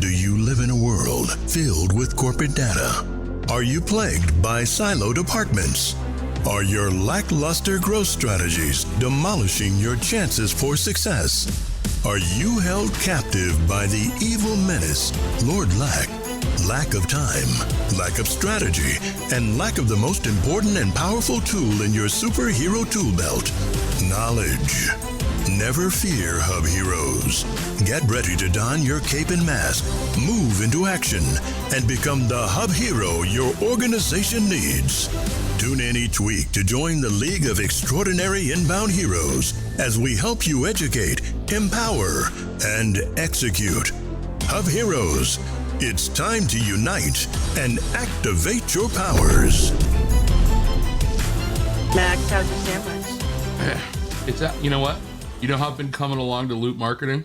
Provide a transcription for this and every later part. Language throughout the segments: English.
Do you live in a world filled with corporate data? Are you plagued by siloed departments? Are your lackluster growth strategies demolishing your chances for success? Are you held captive by the evil menace, Lord Lack? Lack of time, lack of strategy, and lack of the most important and powerful tool in your superhero tool belt, knowledge. Never fear, HubHeroes. Get ready to don your cape and mask, move into action, and become the Hub Hero your organization needs. Tune in each week to join the League of Extraordinary Inbound Heroes as we help you educate, empower, and execute. HubHeroes, it's time to unite and activate your powers. Max, how's your sandwich? You know what? You know how I've been coming along to loop marketing?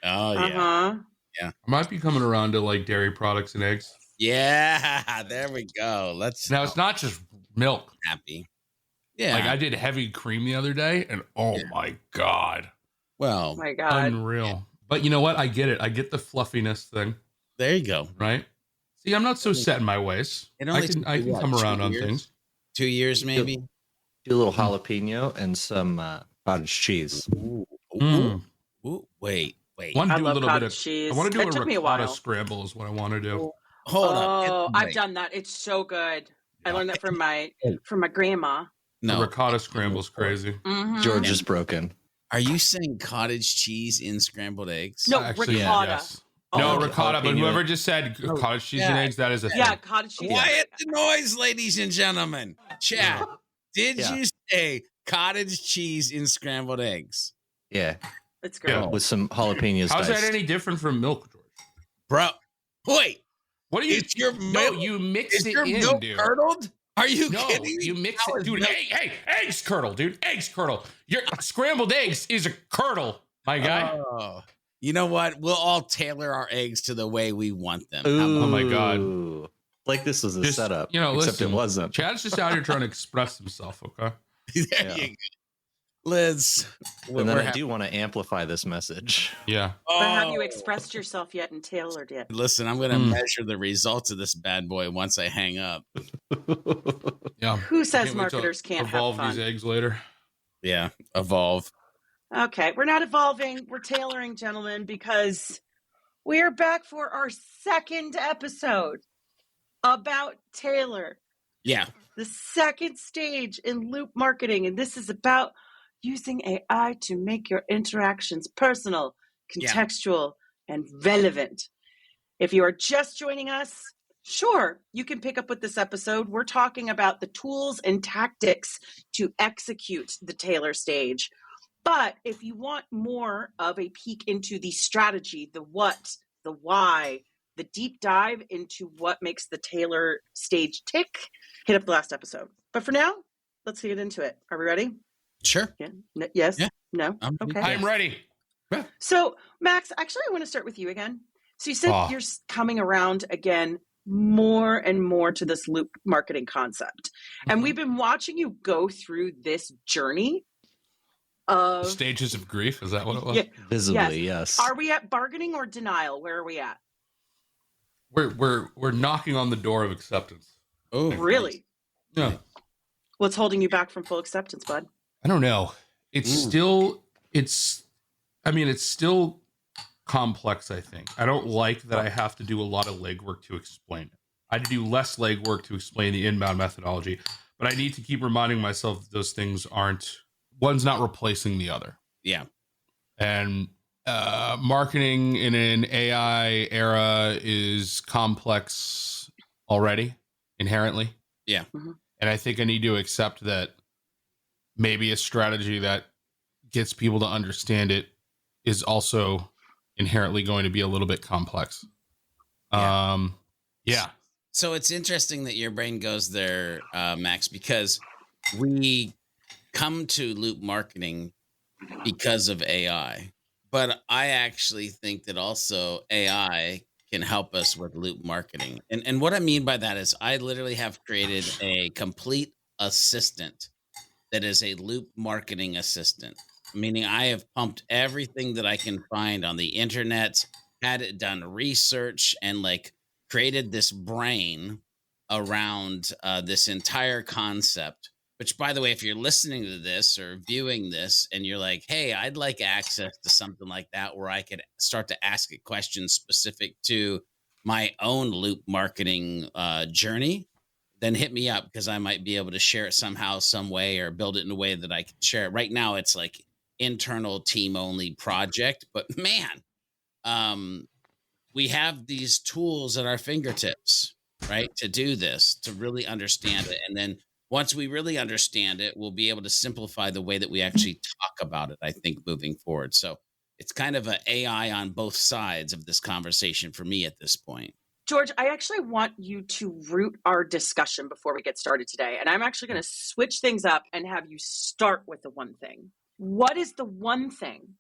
Oh, yeah. Uh-huh. Yeah. I might be coming around to like dairy products and eggs. Yeah, there we go. It's not just milk. Happy. Yeah. Like I did heavy cream the other day and my God. Well, Oh my God. Unreal. But you know what? I get it. I get the fluffiness thing. there you go. Right? See, I'm not so set in my ways. It I only can took you, come what, around 2 on years? things. 2 years, maybe. Do a little jalapeno and some cottage cheese. Ooh, Mm. ooh, wait. Want I to do a love little bit cottage of cheese. I want to do That a took me a ricotta while. scramble is what I want to do. Hold Oh, up. I've Wait. done that. It's so good. I Yeah. learned that from my grandma. The No. ricotta scramble's crazy. Mhm. George is broken. Are you saying cottage cheese in scrambled eggs? No, Actually, ricotta. yes. Oh, No, okay. ricotta, but Jalapeno. whoever just said cottage cheese and yeah. eggs, that is a thing. Yeah, cottage cheese. Quiet the noise, ladies and gentlemen. Chat. Did Yeah. you say cottage cheese in scrambled eggs? Yeah, It's great. Yeah. with some jalapenos How's diced. that any different from milk, George? Bro, wait. What do you? Is your No, milk, you mix is it your in, milk dude. curdled? Are you No, kidding me? you mix How it, is dude. milk- Eggs curdle, dude. Eggs curdle. Your scrambled eggs is a curdle, my guy. Oh. You know what? We'll all tailor our eggs to the way we want them. How Oh my God. Ooh. Like this was a Just, setup. you know, except listen, it wasn't. Chad's just out here trying to express himself. Okay. there Yeah. you go. Liz. And then I do want to amplify this message. Yeah. But have you expressed yourself yet and tailored yet? Listen, I'm going to Mm. measure the results of this bad boy once I hang up. Yeah. Who says Can't wait to marketers can't have evolve fun? these eggs later. Yeah, evolve. Okay, we're not evolving. We're tailoring, gentlemen, because we are back for our second episode about Tailor, Yeah. the second stage in loop marketing. And this is about using AI to make your interactions personal, Yeah. contextual, and relevant. If you are just joining us, sure, you can pick up with this episode. We're talking about the tools and tactics to execute the Tailor stage. But if you want more of a peek into the strategy, the what, the why, the deep dive into what makes the Tailor stage tick, hit up the last episode. But for now, let's get into it. Are we ready? Sure. Yeah. Yes? Yeah. No? I'm ready. Okay. I'm ready. So, Max, actually, I want to start with you again. So you said Oh. you're coming around again more and more to this loop marketing concept. And we've been watching you go through this journey of... Stages of grief. Is that what it was? Yeah. Visibly, yes. Are we at bargaining or denial? Where are we at? We're knocking on the door of acceptance. Oh, Really? Yeah. What's holding you back from full acceptance, bud? I don't know. It's still complex, I think. I don't like that I have to do a lot of legwork to explain it. I had to do less legwork to explain the inbound methodology, but I need to keep reminding myself that those things one's not replacing the other. Yeah. And marketing in an AI era is complex already, inherently. Yeah. Mhm. And I think I need to accept that maybe a strategy that gets people to understand it is also inherently going to be a little bit complex. Yeah. So it's interesting that your brain goes there, Max, because we come to loop marketing because of AI. But I actually think that also AI can help us with loop marketing. And what I mean by that is I literally have created a complete assistant that is a loop marketing assistant, meaning I have pumped everything that I can find on the internet had it done research and like created this brain around this entire concept. Which, by the way, if you're listening to this or viewing this and you're like, hey, I'd like access to something like that where I could start to ask it questions specific to my own loop marketing journey, then hit me up because I might be able to share it somehow, some way, or build it in a way that I can share it. Right now, it's like internal team only project. But man, we have these tools at our fingertips, right, to do this, to really understand it. And then once we really understand it, we'll be able to simplify the way that we actually talk about it, I think, moving forward. So it's kind of an AI on both sides of this conversation for me at this point. George, I actually want you to root our discussion before we get started today. And I'm actually going to switch things up and have you start with the one thing. What is the one thing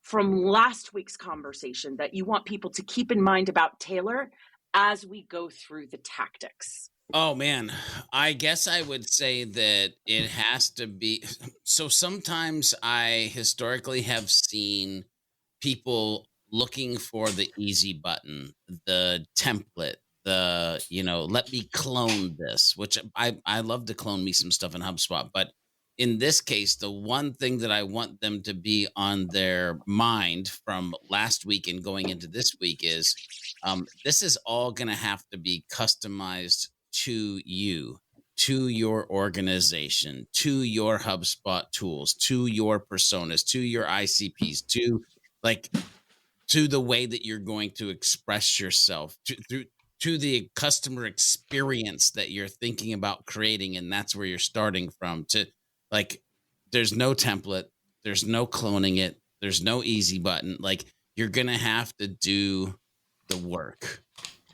from last week's conversation that you want people to keep in mind about Tailor as we go through the tactics? Oh, man, I guess I would say that it has to be. So sometimes I historically have seen people looking for the easy button, the template, let me clone this, which I love to clone me some stuff in HubSpot. But in this case, the one thing that I want them to be on their mind from last week and going into this week is this is all going to have to be customized to you, to your organization, to your HubSpot tools, to your personas, to your ICPs, to the way that you're going to express yourself, to the customer experience that you're thinking about creating. And that's where you're starting from. To like, there's no template, there's no cloning it, there's no easy button. Like, you're going to have to do the work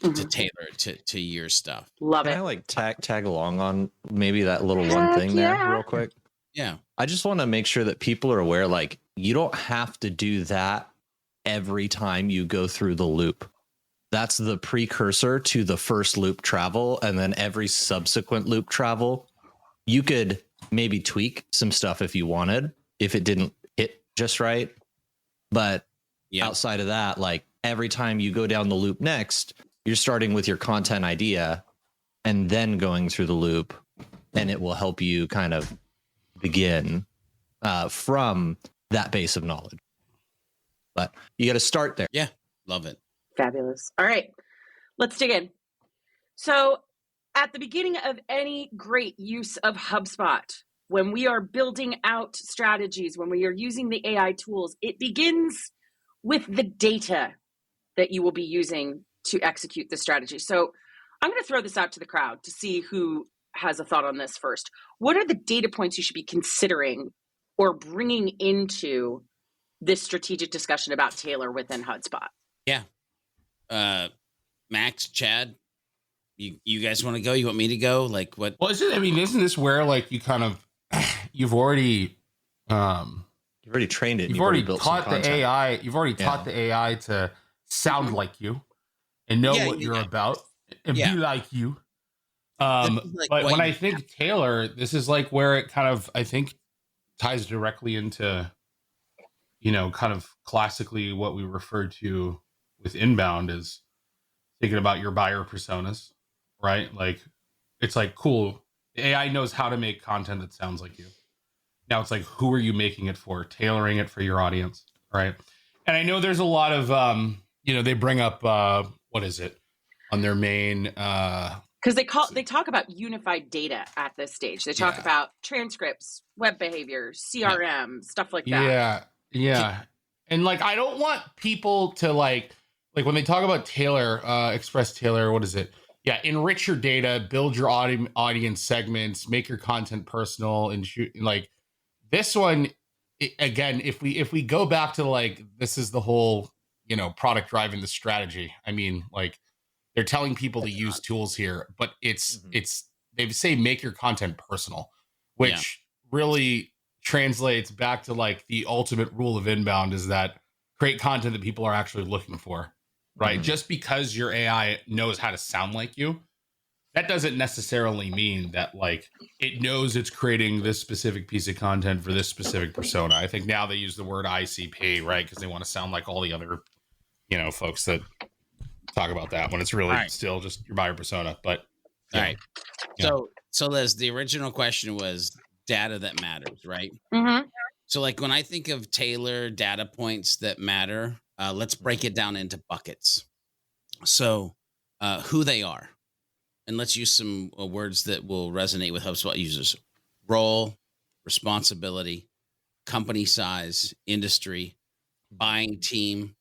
to tailor it to your stuff. Love Can it. I like tag along on maybe that little one thing there real quick? Yeah. I just want to make sure that people are aware, like, you don't have to do that every time you go through the loop. That's the precursor to the first loop travel. And then every subsequent loop travel, you could maybe tweak some stuff if you wanted, if it didn't hit just right. But outside of that, like, every time you go down the loop next, you're starting with your content idea and then going through the loop, and it will help you kind of begin from that base of knowledge. But you got to start there. Yeah. Love it. Fabulous. All right, let's dig in. So at the beginning of any great use of HubSpot, when we are building out strategies, when we are using the AI tools, it begins with the data that you will be using to execute the strategy. So I'm going to throw this out to the crowd to see who has a thought on this first. What are the data points you should be considering or bringing into this strategic discussion about Tailor within HubSpot? Yeah. Max, Chad, you guys want to go? You want me to go? Like, what? Well, isn't this where like you kind of you've already trained it. You've already built taught some the content. AI. You've already taught the AI to sound like you and know what you're about and be like you. But when I think Tailor, this is like where it kind of, I think, ties directly into, kind of classically what we refer to with inbound is thinking about your buyer personas, right? Like, it's like, cool. The AI knows how to make content that sounds like you. Now it's like, who are you making it for? Tailoring it for your audience, right? And I know there's a lot of, they bring up, what is it on their main, because they talk about unified data at this stage. They talk about transcripts, web behavior, CRM, stuff like that. Yeah. And like, I don't want people to like when they talk about Tailor, Express Tailor, what is it? Yeah. Enrich your data, build your audience segments, make your content personal, and shoot like this one. Again, if we go back to like, this is the whole, product driving the strategy. I mean, like, they're telling people to use tools here, but it's they say make your content personal, which really translates back to like the ultimate rule of inbound is that create content that people are actually looking for, right? Mm-hmm. Just because your AI knows how to sound like you, that doesn't necessarily mean that like it knows it's creating this specific piece of content for this specific persona. I think now they use the word ICP, right? Because they want to sound like all the other, folks that talk about that when it's really still just your buyer persona. But all right. So Liz, the original question was data that matters, right? Mm-hmm. So like when I think of Tailor data points that matter, let's break it down into buckets. So who they are, and let's use some words that will resonate with HubSpot users: role, responsibility, company size, industry, buying team,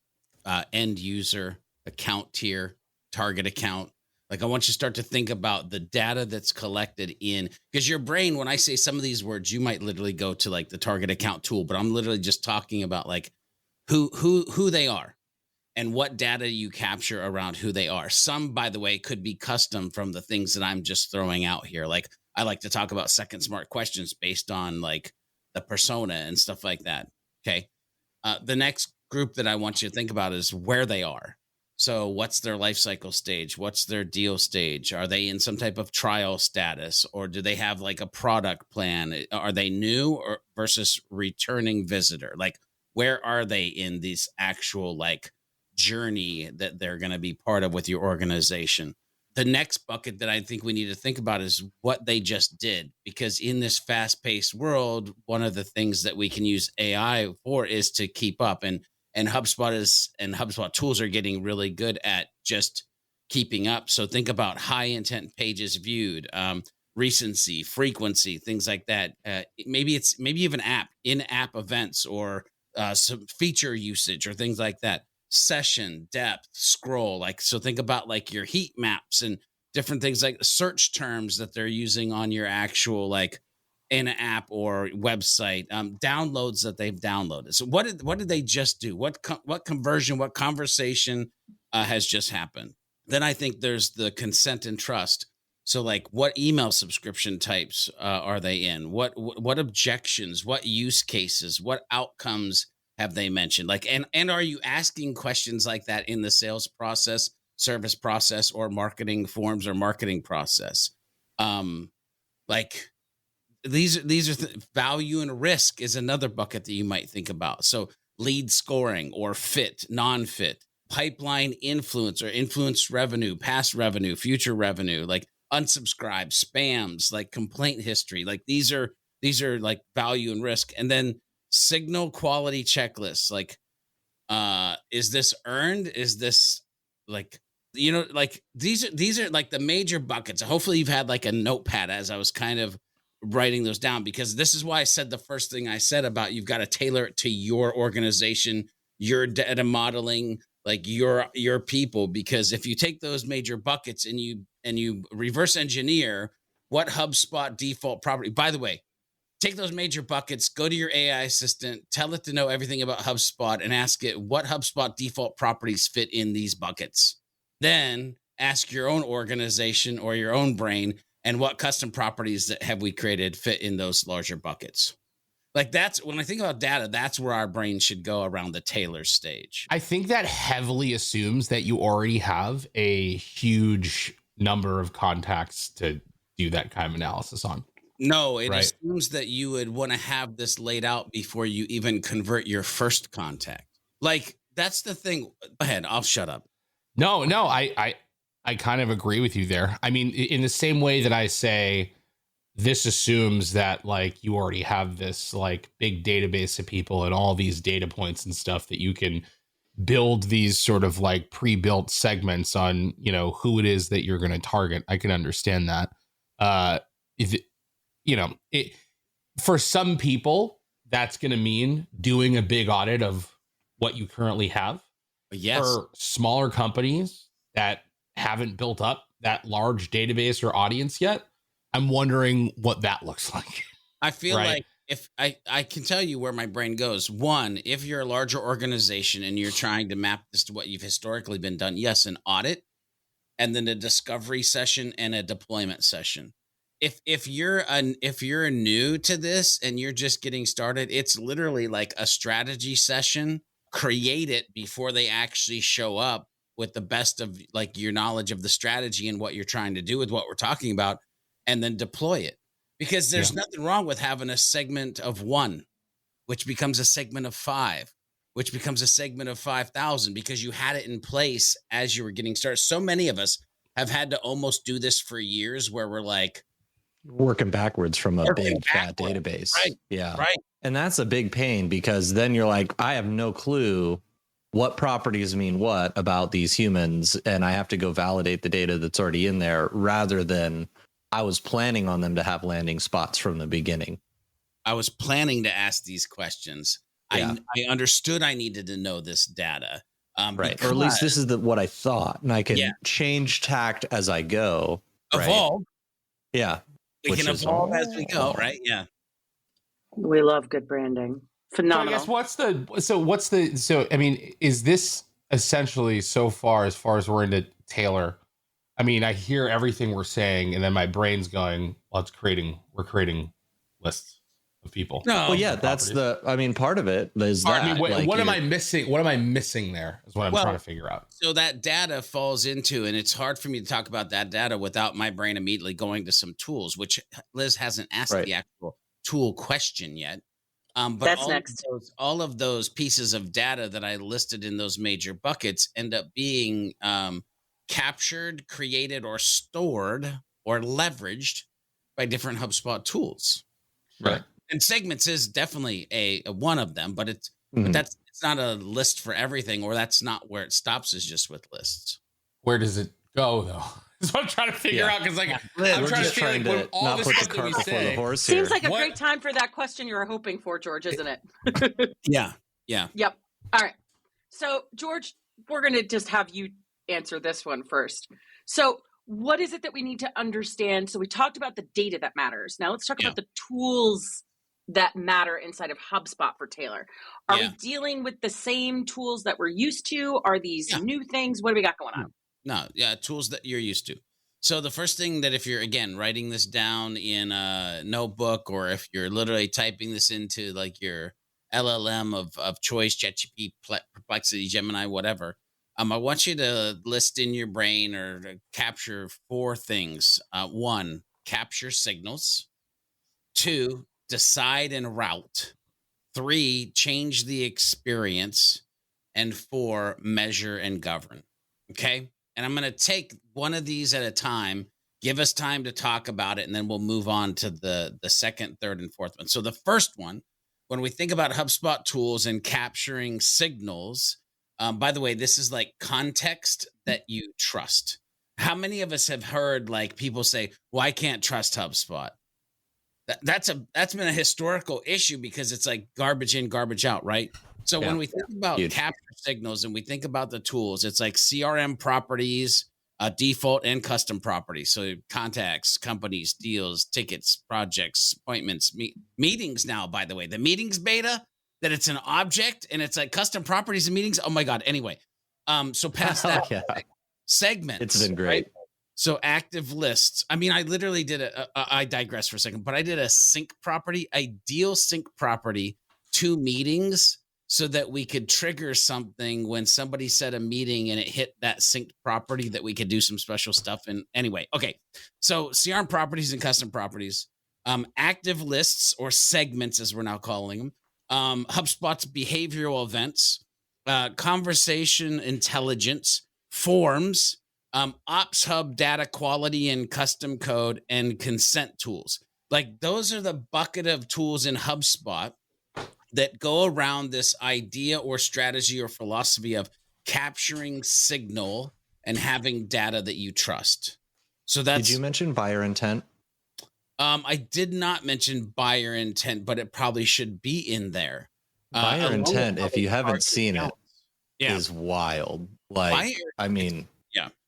end user, account tier, target account. Like I want you to start to think about the data that's collected in, because your brain, when I say some of these words, you might literally go to like the target account tool, but I'm literally just talking about like who they are and what data you capture around who they are. Some, by the way, could be custom from the things that I'm just throwing out here. Like I like to talk about second smart questions based on like the persona and stuff like that. Okay. The next group that I want you to think about is where they are. So what's their life cycle stage? What's their deal stage? Are they in some type of trial status, or do they have like a product plan? Are they new or versus returning visitor? Like where are they in this actual like journey that they're going to be part of with your organization? The next bucket that I think we need to think about is what they just did, because in this fast-paced world, one of the things that we can use AI for is to keep up. And HubSpot tools are getting really good at just keeping up. So think about high intent pages viewed, recency, frequency, things like that. Maybe even in-app events or some feature usage or things like that. Session, depth, scroll. Like, so think about like your heat maps and different things like search terms that they're using on your actual like in app or website, downloads that they've downloaded. So what did they just do? What conversion, what conversation has just happened? Then I think there's the consent and trust. So like what email subscription types are they in? What objections, what use cases, what outcomes have they mentioned? Like, and are you asking questions like that in the sales process, service process, or marketing forms or marketing process? Like, these are value and risk is another bucket that you might think about. So lead scoring or fit, non-fit, pipeline influence or influence revenue, past revenue, future revenue, like unsubscribe, spams, like complaint history. Like these are like value and risk. And then signal quality checklists. Like, is this earned? Is this like, like these are like the major buckets. Hopefully you've had like a notepad as I was kind of writing those down, because this is why I said the first thing I said about you've got to tailor it to your organization, your data modeling, like your people. Because if you take those major buckets and you reverse engineer what HubSpot default property, by the way, take those major buckets, go to your AI assistant, tell it to know everything about HubSpot and ask it what HubSpot default properties fit in these buckets. Then ask your own organization or your own brain, and what custom properties that have we created fit in those larger buckets. Like that's when I think about data, that's where our brain should go around the Tailor stage. I think that heavily assumes that you already have a huge number of contacts to do that kind of analysis on. No, it assumes that you would want to have this laid out before you even convert your first contact. Like that's the thing. Go ahead, I'll shut up. No, I kind of agree with you there. I mean, in the same way that I say this assumes that like you already have this like big database of people and all these data points and stuff that you can build these sort of like pre-built segments on, who it is that you're going to target. I can understand that. For some people, that's going to mean doing a big audit of what you currently have. Yes. For smaller companies that haven't built up that large database or audience yet, I'm wondering what that looks like. I feel like if I can tell you where my brain goes. One, if you're a larger organization and you're trying to map this to what you've historically been done, yes, an audit, and then a discovery session and a deployment session. If you're new to this and you're just getting started, it's literally like a strategy session. Create it before they actually show up with the best of like your knowledge of the strategy and what you're trying to do with what we're talking about, and then deploy it. Because there's nothing wrong with having a segment of 1, which becomes a segment of 5, which becomes a segment of 5,000 because you had it in place as you were getting started. So many of us have had to almost do this for years where we're like working backwards from a big fat database. Right. Yeah. Right. And that's a big pain because then you're like, I have no clue what properties mean what about these humans. And I have to go validate the data that's already in there rather than I was planning on them to have landing spots from the beginning. I was planning to ask these questions. Yeah. I understood I needed to know this data. Right. Or at least this is what I thought. And I can change tact as I go. Evolve. Right? Yeah. We can evolve as we go, right? Yeah. We love good branding. Phenomenal. So I guess I mean, is this essentially so far as we're into Tailor? I mean, I hear everything we're saying, and then my brain's going, well, we're creating lists of people. No. Well, yeah, that's part of it is that. I mean, what am I missing? What am I missing there is what I'm trying to figure out. So that data falls into, and it's hard for me to talk about that data without my brain immediately going to some tools, which Liz hasn't asked the actual tool question yet. But that's next. All of those pieces of data that I listed in those major buckets end up being captured, created, or stored or leveraged by different HubSpot tools. Right. And segments is definitely a one of them, but it's not a list for everything, or that's not where it stops, is just with lists. Where does it go though? That's what I'm trying to figure out, because I'm trying to not put the cart before the horse here. Seems like a great time for that question you were hoping for, George, isn't it? Yeah. Yep. All right. So, George, we're going to just have you answer this one first. So, what is it that we need to understand? So we talked about the data that matters. Now let's talk about the tools that matter inside of HubSpot for Tailor. Are we dealing with the same tools that we're used to? Are these new things? What do we got going on? No, tools that you're used to. So the first thing that if you're, again, writing this down in a notebook, or if you're literally typing this into like your LLM of choice, ChatGPT, Perplexity, Gemini, whatever, I want you to list in your brain or to capture 4 things. 1, capture signals. 2, decide and route. 3, change the experience. And 4, measure and govern. Okay. And I'm going to take one of these at a time, give us time to talk about it, and then we'll move on to the second, third, and fourth one. So the first one, when we think about HubSpot tools and capturing signals, by the way, this is like context that you trust. How many of us have heard like people say, well, I can't trust HubSpot? That's been a historical issue because it's like garbage in, garbage out, right? So when we think about capture signals and we think about the tools, it's like CRM properties, default and custom properties. So contacts, companies, deals, tickets, projects, appointments, meetings now, by the way. The meetings beta, that it's an object and it's like custom properties and meetings. Oh my God. Anyway, so past that, segments. It's been great. Right? So active lists. I mean, I literally did I digress for a second, but I did a sync property, ideal sync property to meetings so that we could trigger something when somebody set a meeting and it hit that synced property that we could do some special stuff. And anyway, okay. So CRM properties and custom properties, active lists or segments, as we're now calling them, HubSpot's behavioral events, conversation intelligence, forms, Ops Hub data quality and custom code, and consent tools. Like those are the bucket of tools in HubSpot that go around this idea or strategy or philosophy of capturing signal and having data that you trust. So that's. Did you mention buyer intent? I did not mention buyer intent, but it probably should be in there. Buyer intent, if you haven't seen it, is wild. Like, I mean,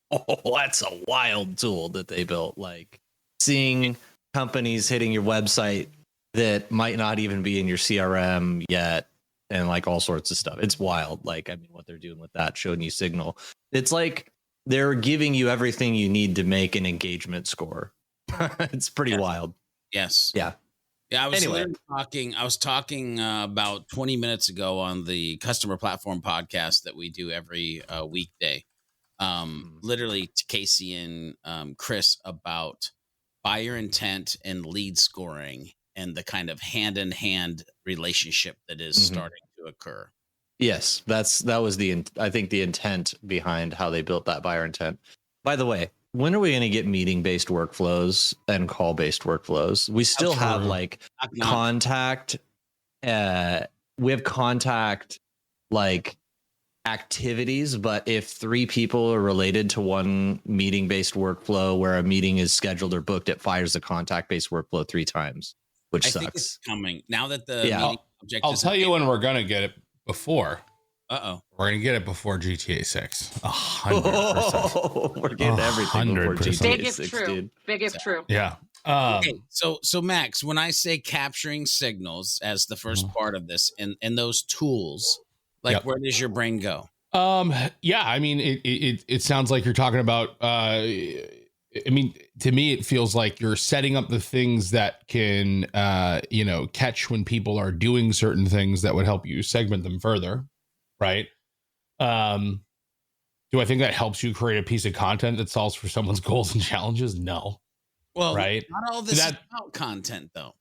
that's a wild tool that they built. Like seeing companies hitting your website that might not even be in your CRM yet, and like all sorts of stuff. It's wild. Like, I mean, what they're doing with that, showing you signal. It's like they're giving you everything you need to make an engagement score. It's pretty wild. Yes. Yeah. Yeah. I was talking about 20 minutes ago on the Customer Platform podcast that we do every weekday. Literally to Casey and Chris about buyer intent and lead scoring and the kind of hand in hand relationship that is starting to occur. Yes, that was I think the intent behind how they built that buyer intent. By the way, when are we going to get meeting-based workflows and call-based workflows? We still have like contact. We have contact like activities, but if 3 people are related to one meeting-based workflow where a meeting is scheduled or booked, it fires the contact-based workflow 3 times, which sucks. Think it's coming now that the meeting object. I'll tell you when we're gonna get it before. We're gonna get it before GTA 6. 100%. We're getting everything before GTA 6, dude. Big if true. Yeah. Okay, so Max, when I say capturing signals as the first part of this, and those tools, like where does your brain go? Yeah, I mean, it sounds like you're talking about. I mean, to me, it feels like you're setting up the things that can, catch when people are doing certain things that would help you segment them further, right? Do I think that helps you create a piece of content that solves for someone's goals and challenges? No. Well, right. Not all this is about content, though.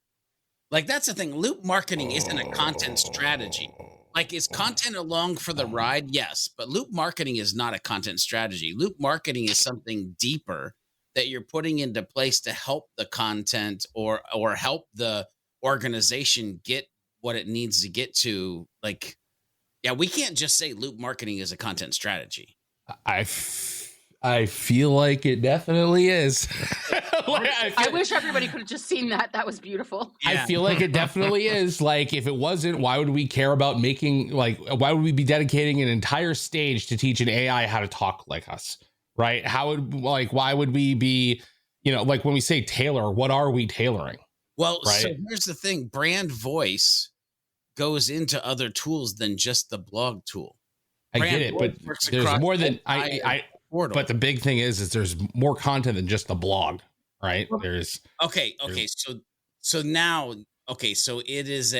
Like, that's the thing. Loop marketing isn't a content strategy. Like, is content along for the ride? Yes. But loop marketing is not a content strategy. Loop marketing is something deeper that you're putting into place to help the content or help the organization get what it needs to get to. Like, yeah, we can't just say loop marketing is a content strategy. I feel like it definitely is. I wish everybody could have just seen that. That was beautiful. Yeah. I feel like it definitely is. Like, if it wasn't, why would we care about why would we be dedicating an entire stage to teach an AI how to talk like us? Right? Why would we be, like when we say tailor, what are we tailoring? Well, right? So here's the thing. Brand voice goes into other tools than just the blog tool. I get it, but there's more than but the big thing is there's more content than just the blog, right? So it is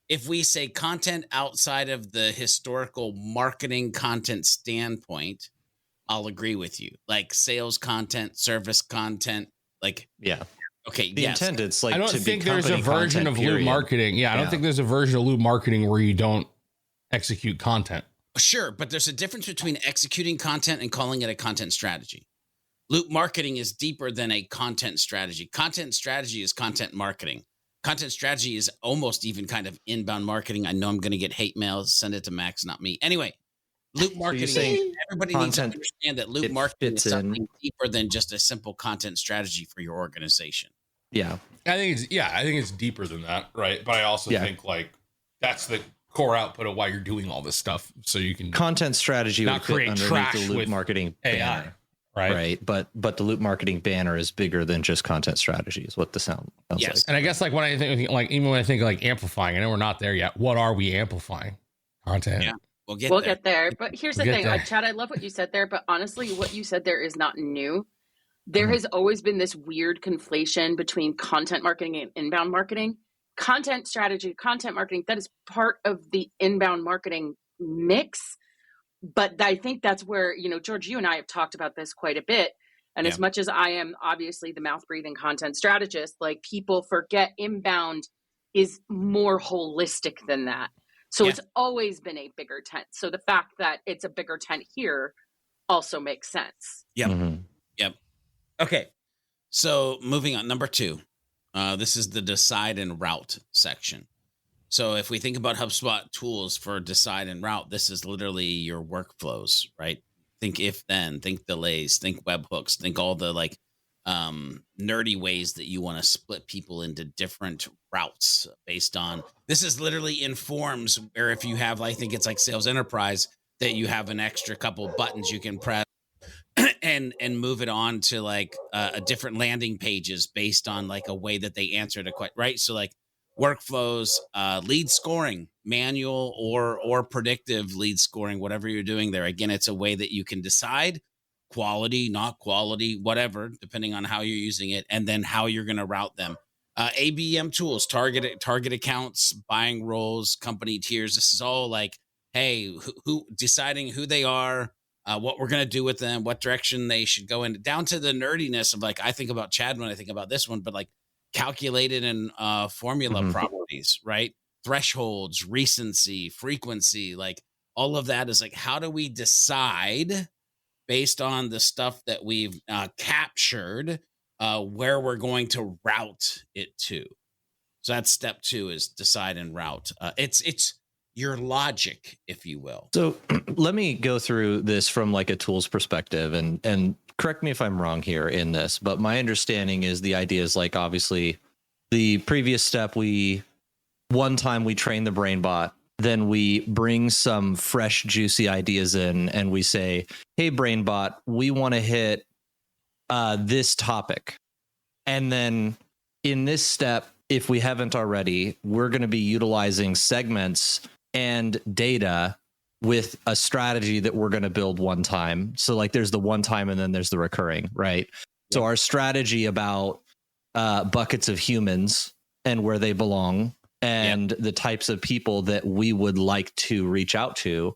if we say content outside of the historical marketing content standpoint, I'll agree with you. Like sales content, service content, like okay. The intent, it's like I don't think there's a version of loop marketing. Yeah, I don't think there's a version of loop marketing where you don't execute content. Sure, but there's a difference between executing content and calling it a content strategy. Loop marketing is deeper than a content strategy. Content strategy is content marketing. Content strategy is almost even kind of inbound marketing. I know I'm going to get hate mail. Send it to Max, not me. Anyway, loop marketing. Everybody needs to understand that loop marketing is something deeper than just a simple content strategy for your organization. Yeah, I think it's deeper than that, right? But I also think like that's the core output of why you're doing all this stuff, so you can content strategy not create trash the loop with marketing AI, banner, right? But the loop marketing banner is bigger than just content strategy, is what the sounds like. And I guess like when I think like even when I think like amplifying, I know we're not there yet. What are we amplifying? Content. Yeah, we'll get there. But here's the thing, Chad. I love what you said there, but honestly, what you said there is not new. There has always been this weird conflation between content marketing and inbound marketing. Content strategy, content marketing, that is part of the inbound marketing mix. But I think that's where, George, you and I have talked about this quite a bit. And as much as I am obviously the mouth breathing content strategist, like people forget inbound is more holistic than that. So it's always been a bigger tent. So the fact that it's a bigger tent here also makes sense. Yep. Okay. So moving on, number 2. This is the decide and route section. So if we think about HubSpot tools for decide and route, this is literally your workflows, right? Think if then, think delays, think webhooks, think all the like nerdy ways that you want to split people into different routes based on, this is literally in forms where if you have, I think it's like Sales Enterprise, that you have an extra couple buttons you can press and move it on to like a different landing pages based on like a way that they answered a question, right? So like workflows, lead scoring, manual or predictive lead scoring, whatever you're doing there. Again, it's a way that you can decide quality, not quality, whatever, depending on how you're using it, and then how you're going to route them. ABM tools, target accounts, buying roles, company tiers. This is all like, hey, who deciding who they are, what we're going to do with them, what direction they should go in, down to the nerdiness of like, I think about Chad when I think about this one, but like calculated and formula properties, right? thresholds, recency, frequency, like all of that is like, how do we decide based on the stuff that we've captured where we're going to route it to? So that's step 2 is decide and route. It's your logic, if you will. So let me go through this from like a tools perspective and correct me if I'm wrong here in this, but my understanding is the idea is like, obviously the previous step, one time we train the brain bot, then we bring some fresh, juicy ideas in and we say, hey, brain bot, we want to hit this topic. And then in this step, if we haven't already, we're going to be utilizing segments and data with a strategy that we're going to build one time. So like there's the one time and then there's the recurring, right? Yeah. So our strategy about buckets of humans and where they belong and the types of people that we would like to reach out to,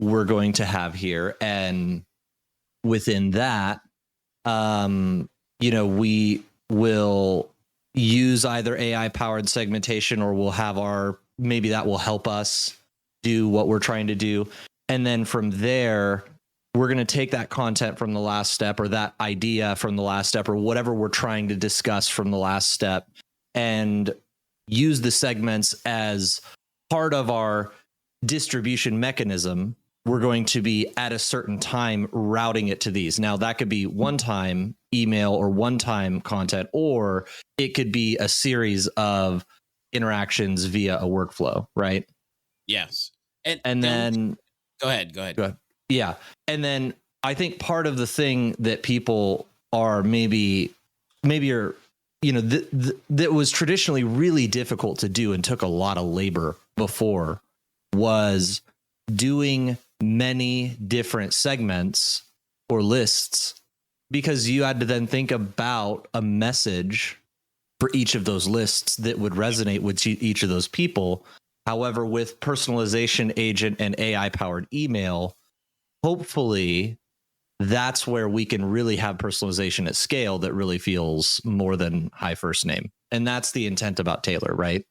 we're going to have here. And within that, we will use either AI powered segmentation or we'll have maybe that will help us do what we're trying to do. And then from there, we're going to take that content from the last step or that idea from the last step or whatever we're trying to discuss from the last step and use the segments as part of our distribution mechanism. We're going to be at a certain time routing it to these. Now that could be one-time email or one-time content, or it could be a series of interactions via a workflow, right? Yes. And then go ahead. Yeah. And then I think part of the thing that people are maybe are, that was traditionally really difficult to do and took a lot of labor before was doing many different segments or lists, because you had to then think about a message for each of those lists that would resonate with each of those people. However, with personalization agent and AI powered email, hopefully that's where we can really have personalization at scale that really feels more than hi first name. And that's the intent about Tailor, right?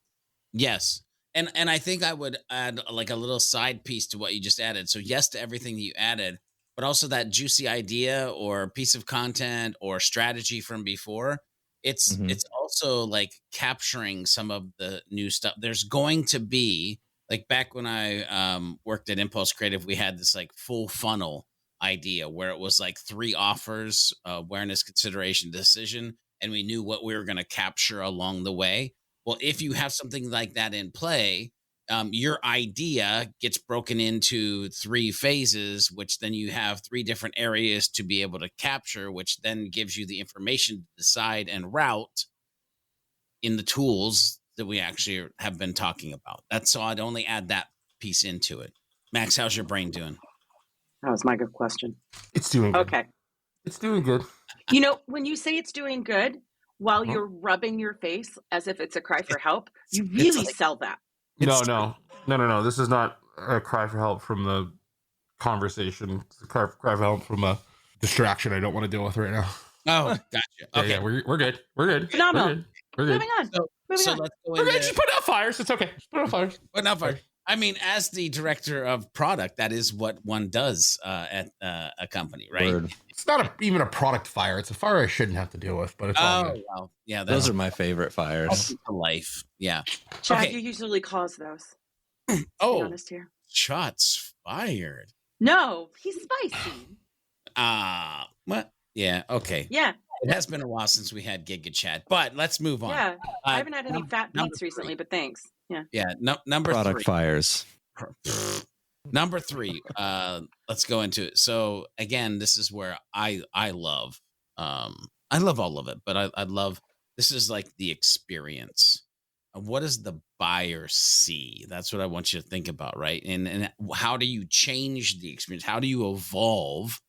Yes. And I think I would add like a little side piece to what you just added. So yes to everything that you added, but also that juicy idea or piece of content or strategy from before. It's also like capturing some of the new stuff. There's going to be, like back when I worked at Impulse Creative, we had this like full funnel idea where it was like 3 offers, awareness, consideration, decision, and we knew what we were going to capture along the way. Well, if you have something like that in play, your idea gets broken into 3 phases, which then you have 3 different areas to be able to capture, which then gives you the information to decide and route in the tools that we actually have been talking about. That's so I'd only add that piece into it. Max, how's your brain doing? That was my good question. It's doing good. Okay. It's doing good. When you say it's doing good, while you're rubbing your face as if it's a cry for help, you really sell that. No. This is not a cry for help from the conversation. It's a cry for help from a distraction I don't want to deal with right now. Oh, gotcha. Okay. Yeah, we're good. We're good. Phenomenal. We're good. Moving on. Let's go We're good. Just put out fires. It's okay. Just put out fires. Put out fires. I mean, as the director of product, that is what one does at a company, right? Word. It's not even a product fire. It's a fire I shouldn't have to deal with, but it's all good. Well, yeah. Those are my favorite fires. Life. Yeah. Chad, you usually cause those. Be honest here. Shots fired. No, he's spicy. What? Yeah. Okay. Yeah. It has been a while since we had Giga Chat, but let's move on. Yeah. I haven't had any fat beats recently, but thanks. Yeah. Yeah. Number product 3. Fires. Number 3. Let's go into it. So again, this is where I love all of it, but I love, this is like the experience. What does the buyer see? That's what I want you to think about, right? And how do you change the experience? How do you evolve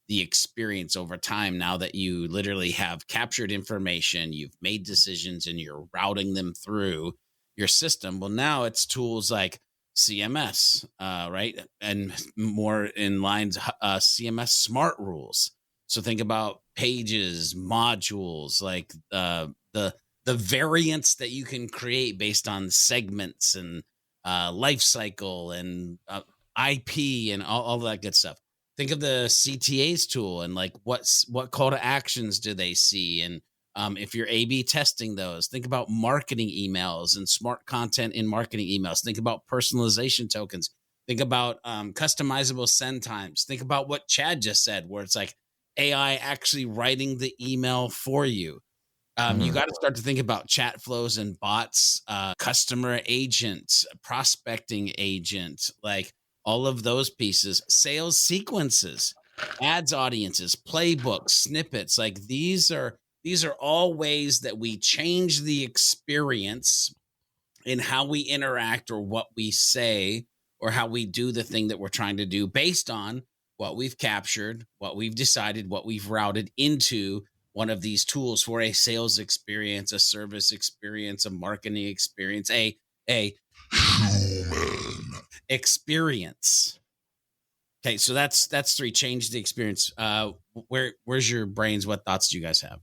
the experience over time now that you literally have captured information, you've made decisions, and you're routing them through your system? Well, now it's tools like CMS, right? And more in lines, CMS smart rules. So think about pages, modules, like the the variants that you can create based on segments and life cycle and IP and all that good stuff. Think of the CTAs tool and like what call to actions do they see? And if you're A/B testing those, think about marketing emails and smart content in marketing emails. Think about personalization tokens. Think about customizable send times. Think about what Chad just said, where it's like AI actually writing the email for you. You got to start to think about chat flows and bots, customer agent, prospecting agent, like all of those pieces, sales sequences, ads audiences, playbooks, snippets. Like these are all ways that we change the experience in how we interact or what we say or how we do the thing that we're trying to do based on what we've captured, what we've decided, what we've routed into one of these tools for a sales experience, a service experience, a marketing experience, a experience. Okay, so that's 3. Change the experience. Where's your brains? What thoughts do you guys have?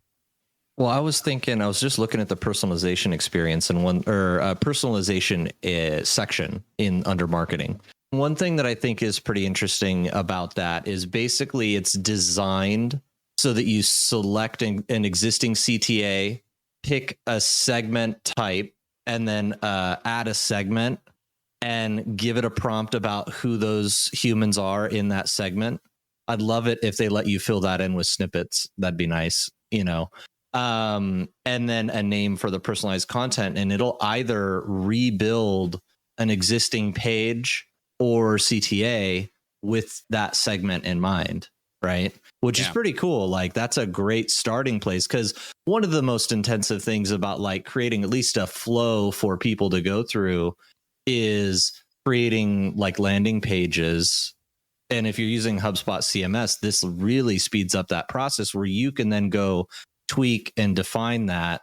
Well, I was just looking at the personalization experience and personalization section under marketing. One thing that I think is pretty interesting about that is basically it's designed so that you select an existing CTA, pick a segment type, and then add a segment and give it a prompt about who those humans are in that segment. I'd love it if they let you fill that in with snippets. That'd be nice, and then a name for the personalized content, and it'll either rebuild an existing page or CTA with that segment in mind, right? Which is pretty cool. Like that's a great starting place, because one of the most intensive things about like creating at least a flow for people to go through is creating like landing pages. And if you're using HubSpot CMS, this really speeds up that process where you can then go tweak and define that.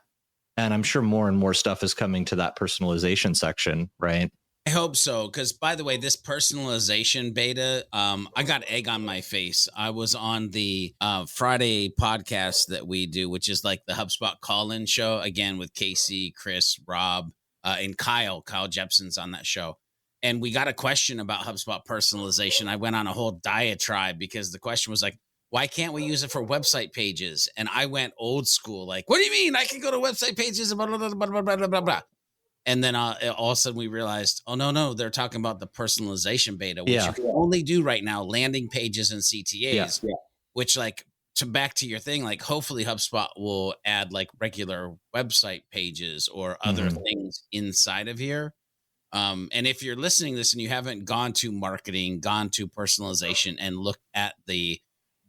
And I'm sure more and more stuff is coming to that personalization section, right? I hope so, because by the way, this personalization beta, I got egg on my face. I was on the Friday podcast that we do, which is like the HubSpot call-in show, again with Casey, Chris, Rob, and Kyle. Kyle Jepson's on that show. And we got a question about HubSpot personalization. I went on a whole diatribe because the question was like, why can't we use it for website pages? And I went old school, like, what do you mean? I can go to website pages, blah, blah, blah, blah, blah, blah, blah. And then all of a sudden we realized, oh, no, they're talking about the personalization beta, which you can only do right now, landing pages and CTAs, which like back to your thing, like hopefully HubSpot will add like regular website pages or other things inside of here. And if you're listening to this and you haven't gone to marketing, gone to personalization and looked at the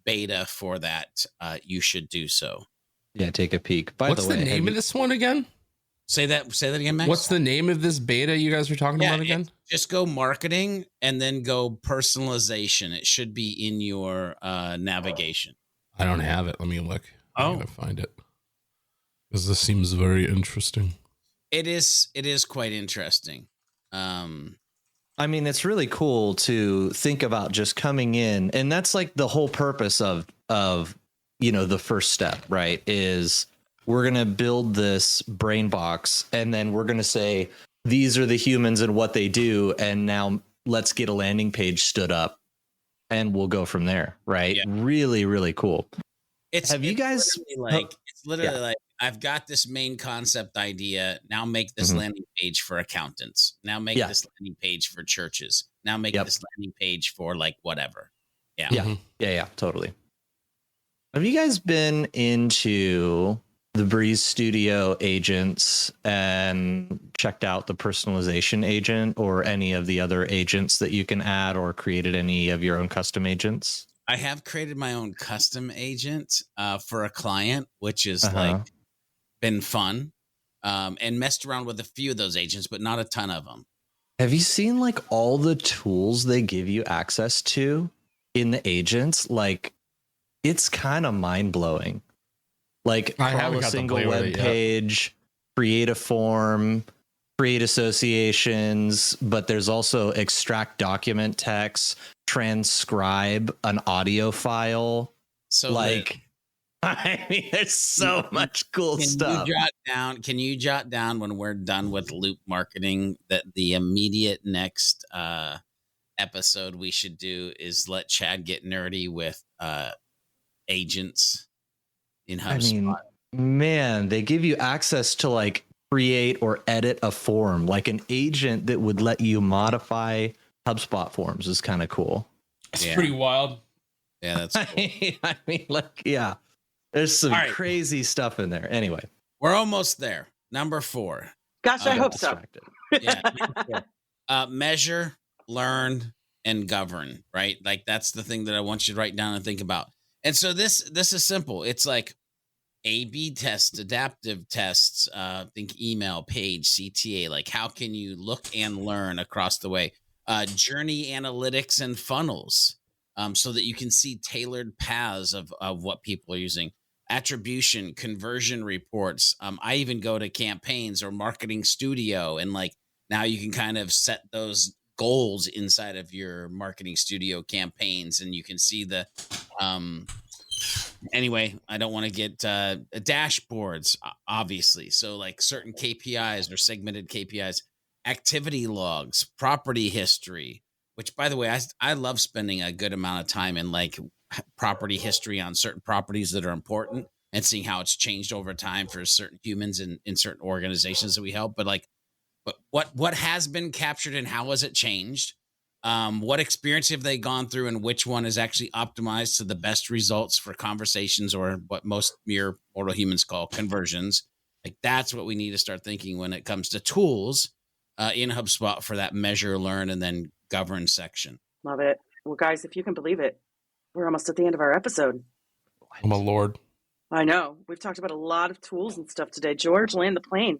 beta for that, you should do so. Yeah, take a peek. What's the name of this one again? Say that again, Max. What's the name of this beta you guys were talking about again? Just go marketing and then go personalization. It should be in your navigation. I don't have it. Let me look. Oh, I'm gonna find it because this seems very interesting. It is quite interesting. I mean, it's really cool to think about just coming in, and that's like the whole purpose of the first step, right? Is we're going to build this brain box, and then we're going to say, these are the humans and what they do. And now let's get a landing page stood up and we'll go from there. Right. Yeah. Really, really cool. It's literally like, I've got this main concept idea. Now make this landing page for accountants. Now make this landing page for churches. Now make this landing page for like whatever. Yeah. Totally. Have you guys been into the Breeze Studio agents and checked out the personalization agent or any of the other agents that you can add, or created any of your own custom agents? I have created my own custom agent for a client, which is like been fun, and messed around with a few of those agents, but not a ton of them. Have you seen like all the tools they give you access to in the agents? Like, it's kind of mind blowing. Like, crawl a single web page, create a form, create associations, but there's also extract document text, transcribe an audio file. So I mean, there's so much cool stuff. Can you jot down when we're done with loop marketing that the immediate next episode we should do is let Chad get nerdy with agents in HubSpot? I mean, man, they give you access to like create or edit a form, like an agent that would let you modify HubSpot forms is kind of cool. It's pretty wild. Yeah, that's cool. I mean, like, yeah, there's some crazy stuff in there. Anyway, we're almost there. Number 4. Gosh, I hope so. Yeah. Measure, learn, and govern, right? Like that's the thing that I want you to write down and think about. And so this is simple. It's like A/B tests, adaptive tests, think email, page, CTA. Like how can you look and learn across the way? Journey analytics and funnels, so that you can see tailored paths of what people are using. Attribution, conversion reports. I even go to campaigns or marketing studio, and like now you can kind of set those goals inside of your marketing studio campaigns, and you can see the anyway, I don't want to get dashboards, obviously. So like certain KPIs or segmented KPIs, activity logs, property history, which by the way, I love spending a good amount of time in like property history on certain properties that are important and seeing how it's changed over time for certain humans in certain organizations that we help. But what has been captured and how has it changed? What experience have they gone through and which one is actually optimized to the best results for conversations or what most mere mortal humans call conversions? Like that's what we need to start thinking when it comes to tools in HubSpot for that measure, learn, and then govern section. Love it. Well, guys, if you can believe it, we're almost at the end of our episode. Oh, my Lord. I know. We've talked about a lot of tools and stuff today. George, land the plane.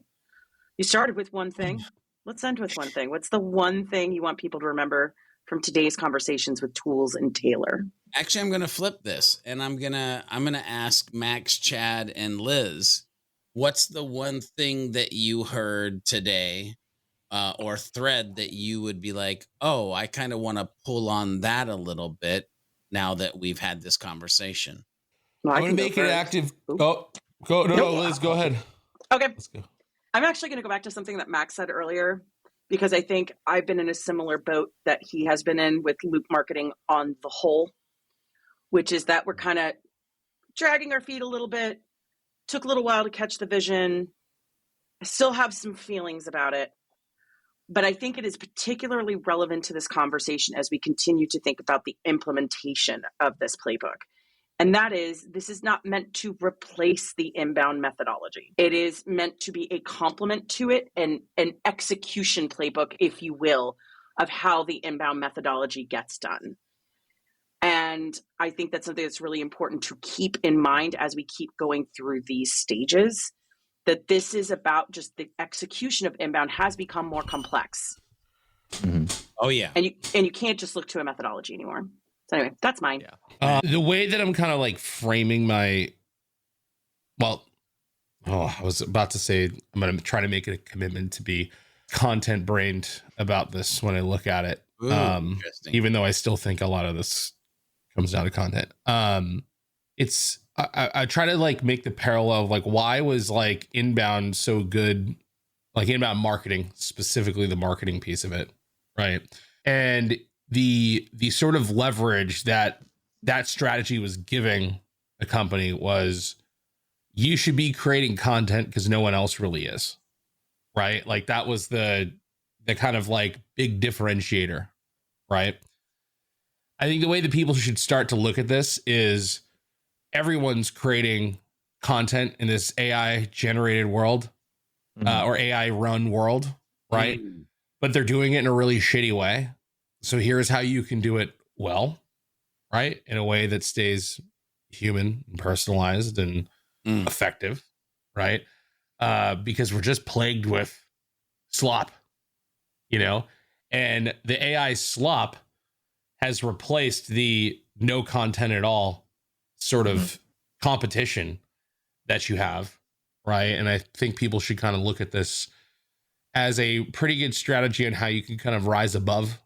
You started with one thing. Let's end with one thing. What's the one thing you want people to remember from today's conversations with tools and Tailor? Actually, I'm going to flip this, and I'm going to ask Max, Chad, and Liz, what's the one thing that you heard today or thread that you would be like, oh, I kind of want to pull on that a little bit now that we've had this conversation? Well, I'm going to make it active. Oh, go. No, Liz, go ahead. Okay. Let's go. I'm actually going to go back to something that Max said earlier, because I think I've been in a similar boat that he has been in with loop marketing on the whole, which is that we're kind of dragging our feet a little bit. Took a little while to catch the vision. I still have some feelings about it, but I think it is particularly relevant to this conversation as we continue to think about the implementation of this playbook. And that is, this is not meant to replace the inbound methodology. It is meant to be a complement to it and an execution playbook, if you will, of how the inbound methodology gets done. And I think that's something that's really important to keep in mind as we keep going through these stages, that this is about just the execution of inbound has become more complex. Mm-hmm. Oh, yeah. And you can't just look to a methodology anymore. So anyway, that's mine. Yeah. The way that I'm kind of like framing I was about to say, I'm going to try to make it a commitment to be content brained about this when I look at it. Ooh, even though I still think a lot of this comes down to content. I try to like make the parallel of like, why was like inbound so good, like inbound marketing, specifically the marketing piece of it. Right. And the sort of leverage that strategy was giving a company was, you should be creating content because no one else really is, right? Like that was the kind of like big differentiator, right? I think the way that people should start to look at this is everyone's creating content in this AI generated world, or AI run world, right? But they're doing it in a really shitty way. So here's how you can do it well, right? In a way that stays human and personalized and effective, right? Because we're just plagued with slop, and the AI slop has replaced the no content at all sort of competition that you have, right? And I think people should kind of look at this as a pretty good strategy on how you can kind of rise above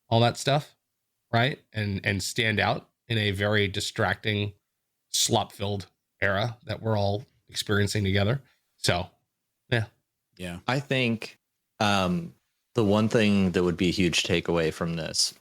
all that stuff, right? And stand out in a very distracting, slop-filled era that we're all experiencing together. So, Yeah. I think the one thing that would be a huge takeaway from this,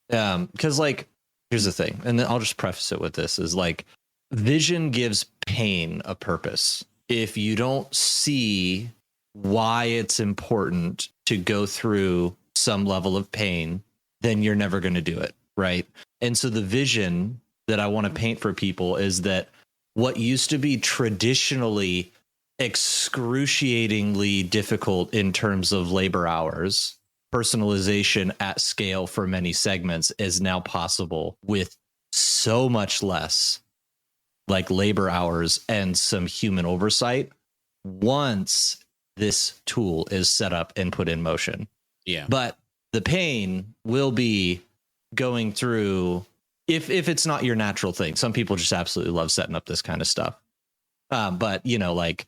because like, here's the thing, and then I'll just preface it with this, is like, vision gives pain a purpose. If you don't see why it's important to go through some level of pain, then you're never going to do it, right? And so the vision that I want to paint for people is that what used to be traditionally excruciatingly difficult in terms of labor hours, personalization at scale for many segments is now possible with so much less like labor hours and some human oversight once this tool is set up and put in motion. Yeah. But the pain will be going through, if it's not your natural thing. Some people just absolutely love setting up this kind of stuff. But, you know, like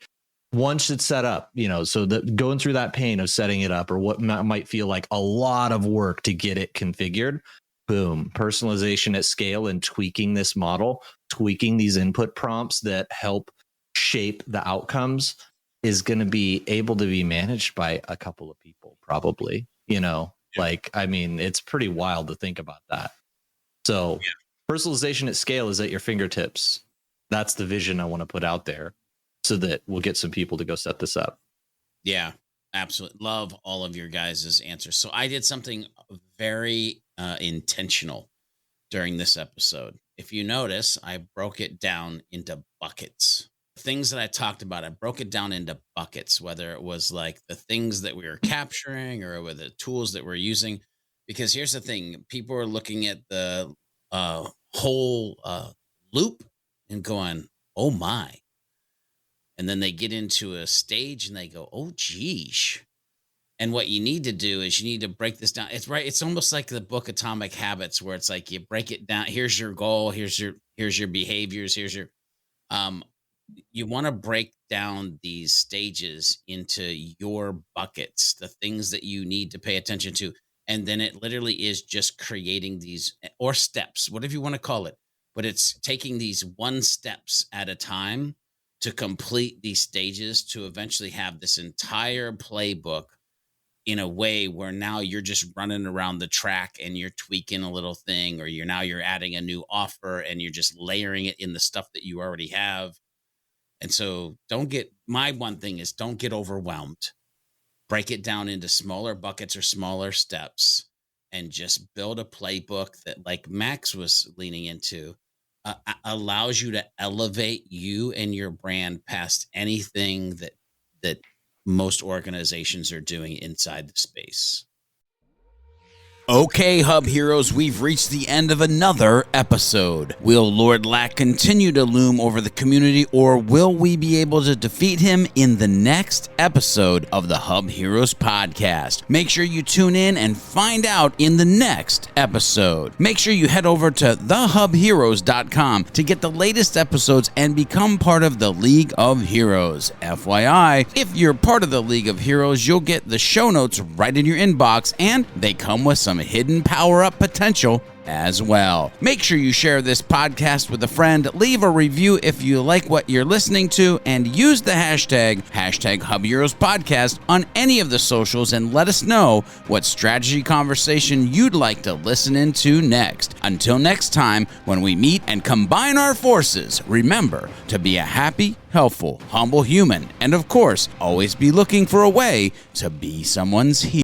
once it's set up, you know, so that going through that pain of setting it up, or what might feel like a lot of work to get it configured, boom, personalization at scale and tweaking this model, tweaking these input prompts that help shape the outcomes is going to be able to be managed by a couple of people, probably, you know, like, I mean, it's pretty wild to think about that. So personalization at scale is at your fingertips. That's the vision I want to put out there so that we'll get some people to go set this up. Yeah, absolutely. Love all of your guys' answers. So I did something very intentional during this episode. If you notice, I broke it down into buckets. Things that I talked about, I broke it down into buckets, whether it was like the things that we were capturing or with the tools that we're using. Because here's the thing, people are looking at the whole loop and going, oh my. And then they get into a stage and they go, oh geesh. And what you need to do is you need to break this down. It's right. It's almost like the book Atomic Habits, where it's like you break it down. Here's your goal. Here's your behaviors. Here's your, you want to break down these stages into your buckets, the things that you need to pay attention to. And then it literally is just creating these, or steps, whatever you want to call it. But it's taking these one steps at a time to complete these stages to eventually have this entire playbook in a way where now you're just running around the track and you're tweaking a little thing, or you're adding a new offer and you're just layering it in the stuff that you already have. And so my one thing is don't get overwhelmed. Break it down into smaller buckets or smaller steps and just build a playbook that, like Max was leaning into, allows you to elevate you and your brand past anything that most organizations are doing inside the space. Okay, Hub Heroes, we've reached the end of another episode. Will Lord Lack continue to loom over the community, or will we be able to defeat him in the next episode of the Hub Heroes Podcast? Make sure you tune in and find out in the next episode. Make sure you head over to thehubheroes.com to get the latest episodes and become part of the League of Heroes. FYI, if you're part of the League of Heroes, you'll get the show notes right in your inbox, and they come with some hidden power-up potential as well. Make sure you share this podcast with a friend, leave a review if you like what you're listening to, and use the hashtag HubHeroes Podcast on any of the socials and let us know what strategy conversation you'd like to listen into next. Until next time, when we meet and combine our forces, remember to be a happy, helpful, humble human, and of course, always be looking for a way to be someone's hero.